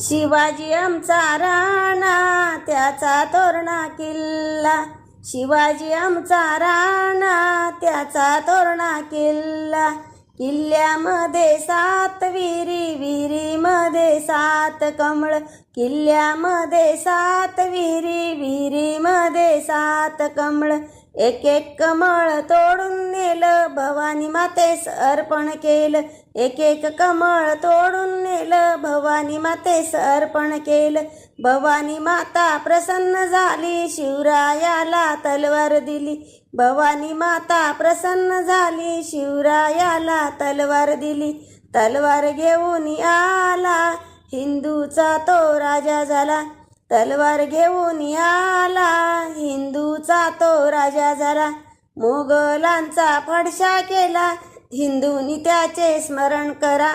शिवाजी आमचा राणा त्याचा तोरणा किल्ला, शिवाजी आमचा राणा त्याचा तोरणा किल्ला. किल्ल्यामध्ये 7 विहिरी, विहिरीमध्ये 7 कमळ, किल्ल्यामध्ये 7 विहिरी, विहिरीमध्ये 7 कमळ. एक एक कमळ तोडून नेलं, भवानी मातेस अर्पण केलं. एक एक कमळ तोडून नेलं, भवानी मातेस अर्पण केलं. भवानी माता प्रसन्न झाली, शिवरायाला तलवार दिली. भवानी माता प्रसन्न झाली, शिवरायाला तलवार दिली. तलवार घेऊन आला, हिंदूचा तो राजा झाला. तलवार घेऊन आला, हिंदूचा तो राजा झाला. मोगलांचा फडशा केला, हिंदूंनी त्याचे स्मरण करा.